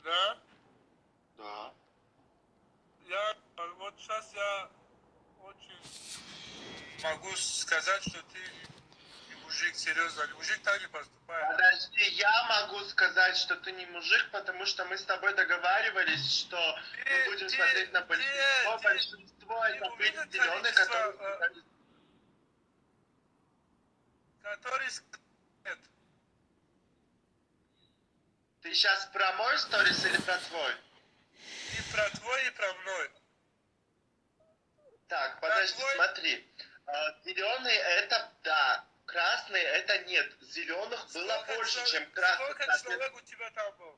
Да? Да. Вот сейчас я очень могу сказать, что ты не мужик, серьезно. Мужик так не поступает. Подожди, я могу сказать, что ты не мужик, потому что мы с тобой договаривались, что мы будем смотреть на большинство. Большинство это были зеленые, которые сказали... Который нет. Ты сейчас про мой сторис или про твой? И про твой, и про мной. Так, подожди, смотри. Зеленый это да, красный это нет. Зеленых было больше, чем красных. Сколько человек у тебя там было?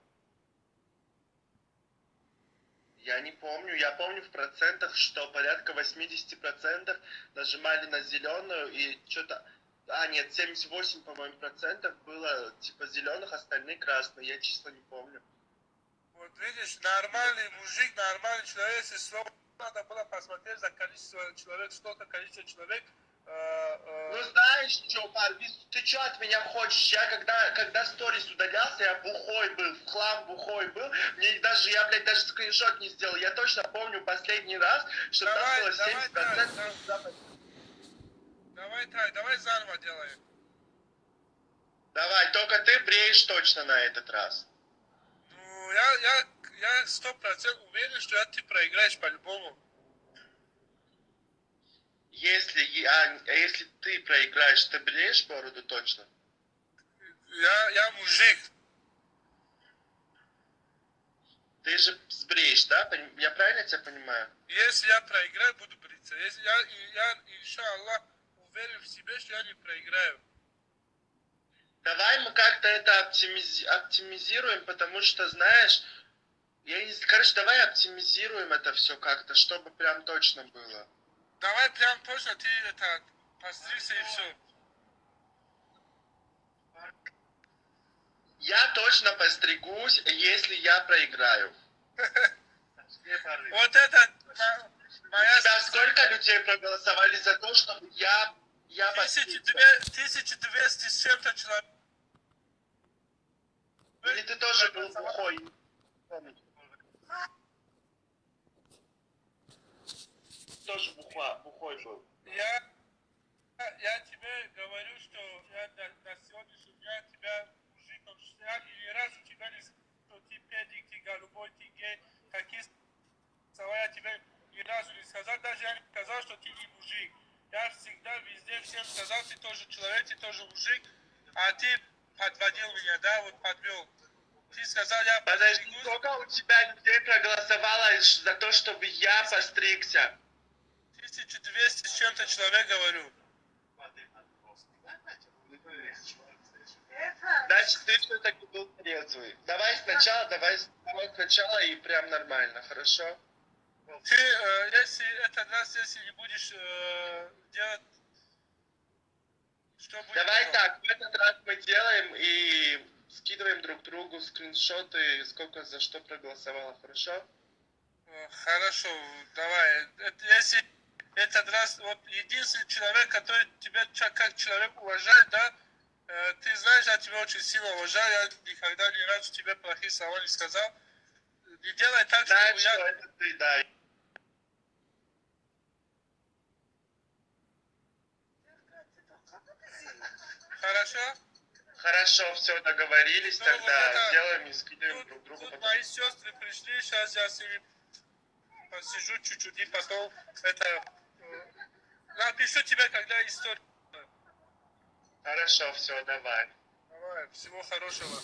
Я не помню. Я помню в процентах, что порядка 80% нажимали на зеленую и что-то... А, нет, 78, по-моему, процентов было типа зеленых, остальные красные. Я числа не помню. Вот видишь, нормальный мужик, нормальный человек, если слово надо было посмотреть за количество человек, сколько количество человек. Ну знаешь что, Парвиз, ты что от меня хочешь? Я когда сторис удалялся, я бухой был, в хлам бухой был. Мне даже, я, блядь, даже скриншот не сделал. Я точно помню последний раз, что там было 70%. Давай заново делаем. Давай, только ты бреешь точно на этот раз. Ну, я 100% уверен, что ты проиграешь по-любому. Если ты проиграешь, ты бреешь бороду точно? Я мужик. Ты же сбреешь, да? Я правильно тебя понимаю? Если я проиграю, буду бриться. Если я иншаллах, уверен в себе, что я не проиграю. Давай мы как-то это оптимизируем, потому что, знаешь, короче, давай оптимизируем это все как-то, чтобы прям точно было. Давай прям точно, ты это, постригся и все. Я точно постригусь, если я проиграю. Вот это моя... У тебя сколько людей проголосовали за то, чтобы я постригся? 1200 с чем-то человек. Или ты тоже был бухой? Тоже бухой был. Я тебе говорю, что я на сегодняшний день тебя мужиком считаю, и ни разу тебя не сказал, что ты педик, ты голубой, ты гей, какие слова я тебе ни разу не сказал, даже я не сказал, что ты не мужик. Я всегда везде всем сказал, ты тоже человек, ты тоже мужик, а ты подводил меня, да, вот подвел. Ты сказал, я... Подожди, сколько у тебя людей проголосовало за то, чтобы я постригся? 1200 с чем-то человек, говорю. Значит, ты все-таки был трезвый. Давай сначала и прям нормально, хорошо? Ты, если этот раз, если не будешь делать, что будет? Давай потом? Так, в этот раз мы делаем и скидываем друг другу скриншоты, сколько за что проголосовало, хорошо? Хорошо, давай. Если этот раз, вот единственный человек, который тебя как человек уважает, да, ты знаешь, я тебя очень сильно уважаю, я никогда ни разу тебе плохие слова не сказал. Не делай так, знаешь, чтобы что это ты, да. Хорошо? Хорошо, все, договорились, ну, тогда вот это, делаем и скидываем друг другу. Тут мои сестры пришли, сейчас я с ними посижу чуть-чуть и потом это... напишу тебе, когда история. Хорошо, все, давай. Давай, всего хорошего.